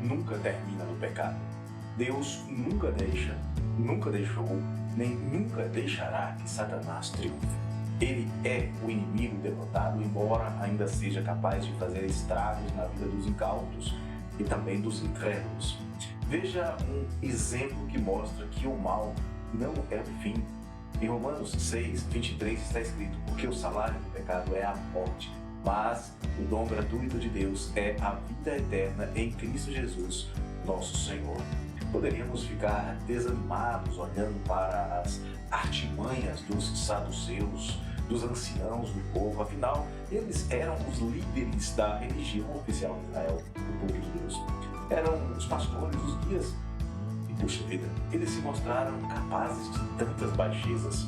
nunca termina no pecado. Deus nunca deixa, nunca deixou, nem nunca deixará que Satanás triunfe. Ele é o inimigo derrotado, embora ainda seja capaz de fazer estragos na vida dos incautos e também dos incrédulos. Veja um exemplo que mostra que o mal não é o fim. Em Romanos 6, 23 está escrito: porque o salário do pecado é a morte, mas o dom gratuito de Deus é a vida eterna em Cristo Jesus, nosso Senhor. Poderíamos ficar desanimados olhando para as artimanhas dos saduceus, dos anciãos do povo. Afinal, eles eram os líderes da religião oficial de Israel, o povo de Deus. Eram os pastores, os guias. E, puxa vida, eles se mostraram capazes de tantas baixezas.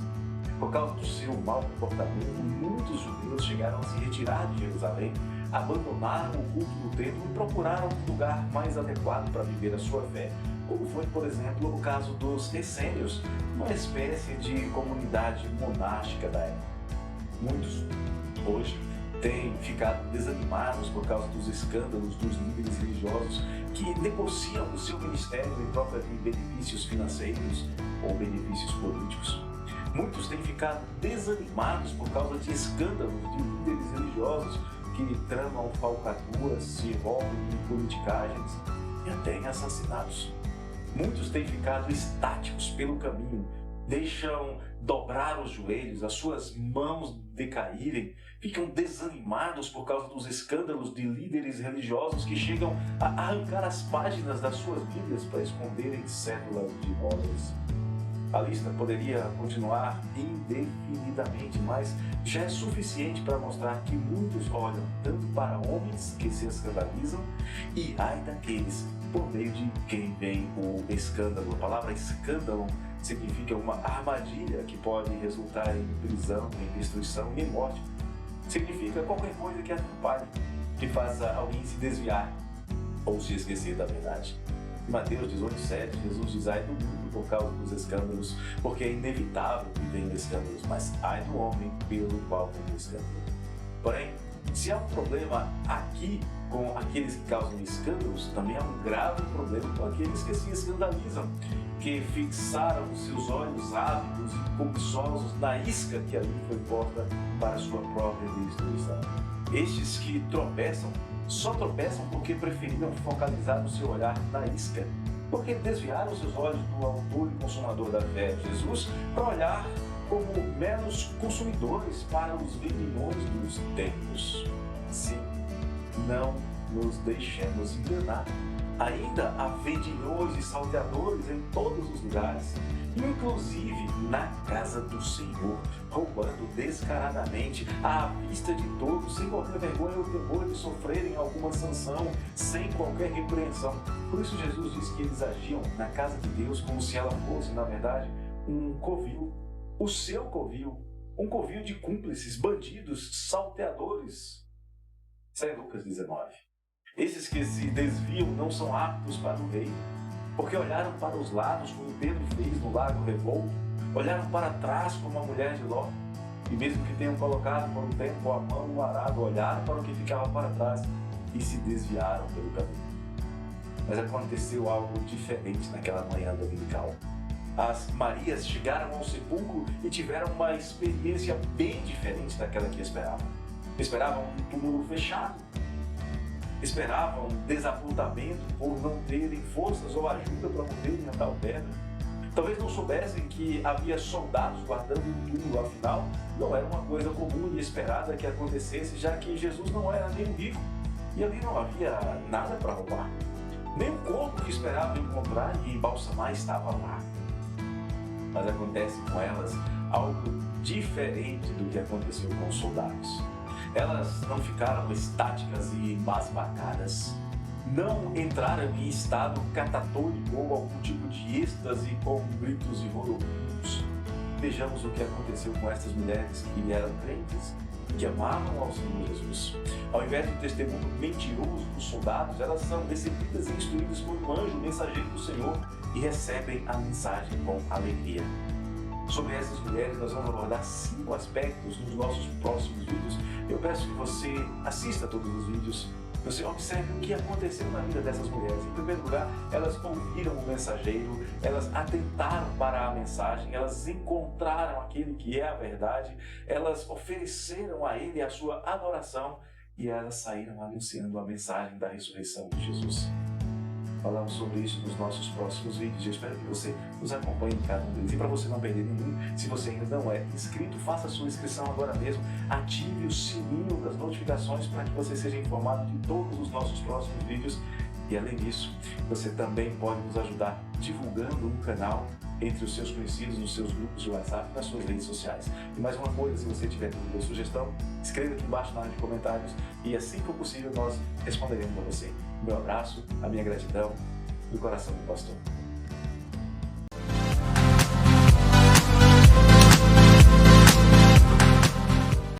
Por causa do seu mau comportamento, muitos judeus chegaram a se retirar de Jerusalém, abandonaram o culto no templo e procuraram um lugar mais adequado para viver a sua fé, como foi, por exemplo, o caso dos essênios, uma espécie de comunidade monástica da época. Muitos, hoje, têm ficado desanimados por causa dos escândalos dos líderes religiosos que negociam o seu ministério em troca de benefícios financeiros ou benefícios políticos. Muitos têm ficado desanimados por causa de escândalos de líderes religiosos que tramam falcatruas, se envolvem em politicagens e até em assassinatos. Muitos têm ficado estáticos pelo caminho, deixam dobrar os joelhos, as suas mãos decaírem, ficam desanimados por causa dos escândalos de líderes religiosos que chegam a arrancar as páginas das suas Bíblias para esconderem cédulas de imóveis. A lista poderia continuar indefinidamente, mas já é suficiente para mostrar que muitos olham tanto para homens que se escandalizam e ai daqueles por meio de quem vem o escândalo. A palavra escândalo significa uma armadilha que pode resultar em prisão, em destruição e em morte. Significa qualquer coisa que atrapalhe, que faça alguém se desviar ou se esquecer da verdade. Em Mateus 18:7, Jesus diz: ai do mundo por causa dos escândalos, porque é inevitável que venham escândalos, mas ai do homem pelo qual vem o escândalo. Porém, se há um problema aqui com aqueles que causam escândalos, também há um grave problema com aqueles que se escandalizam, que fixaram seus olhos ávidos e cobiçosos na isca que ali foi posta para a sua própria destruição. Estes que tropeçam, só tropeçam porque preferiram focalizar o seu olhar na isca, porque desviaram seus olhos do autor e consumador da fé, Jesus, para olhar como meros consumidores para os vendilhões dos templos. Sim, não nos deixemos enganar. Ainda há vendilhões e salteadores em todos os lugares, inclusive na casa do Senhor, roubando descaradamente à vista de todos, sem qualquer vergonha ou temor de sofrerem alguma sanção, sem qualquer repreensão. Por isso Jesus diz que eles agiam na casa de Deus como se ela fosse, na verdade, um covil, o seu covil, um covil de cúmplices, bandidos, salteadores. Isso é Lucas 19. Esses que se desviam não são aptos para o reino, porque olharam para os lados como Pedro fez no lago revolto, olharam para trás como a mulher de Ló, e mesmo que tenham colocado por um tempo a mão no arado, olharam para o que ficava para trás e se desviaram pelo caminho. Mas aconteceu algo diferente naquela manhã dominical. As Marias chegaram ao sepulcro e tiveram uma experiência bem diferente daquela que esperavam. Esperavam um túmulo fechado, esperavam desapontamento por não terem forças ou ajuda para moverem a tal pedra. Talvez não soubessem que havia soldados guardando o túmulo, afinal, não era uma coisa comum e esperada que acontecesse, já que Jesus não era nem rico e ali não havia nada para roubar. Nem o corpo que esperavam encontrar e embalsamar estava lá. Mas acontece com elas algo diferente do que aconteceu com os soldados. Elas não ficaram estáticas e embasbacadas, não entraram em estado catatônico ou algum tipo de êxtase com gritos e rodopinhos. Vejamos o que aconteceu com essas mulheres que eram crentes, que amavam ao Senhor Jesus. Ao invés do testemunho mentiroso dos soldados, elas são recebidas e instruídas por um anjo mensageiro do Senhor e recebem a mensagem com alegria. Sobre essas mulheres nós vamos abordar 5 aspectos nos nossos próximos vídeos. Eu peço que você assista todos os vídeos Você observe o que aconteceu na vida dessas mulheres. Em primeiro lugar, elas ouviram o mensageiro, elas atentaram para a mensagem, elas encontraram aquele que é a verdade, elas ofereceram a ele a sua adoração e elas saíram anunciando a mensagem da ressurreição de Jesus. Falamos sobre isso nos nossos próximos vídeos. Eu espero que você nos acompanhe em cada um deles. E para você não perder nenhum, se você ainda não é inscrito, faça a sua inscrição agora mesmo. Ative o sininho das notificações para que você seja informado de todos os nossos próximos vídeos. E além disso, você também pode nos ajudar divulgando o canal entre os seus conhecidos, nos seus grupos de WhatsApp, nas suas redes sociais. E mais uma coisa, se você tiver dúvida ou sugestão, escreva aqui embaixo na área de comentários e assim que for possível nós responderemos para você. O meu abraço, a minha gratidão do coração do pastor.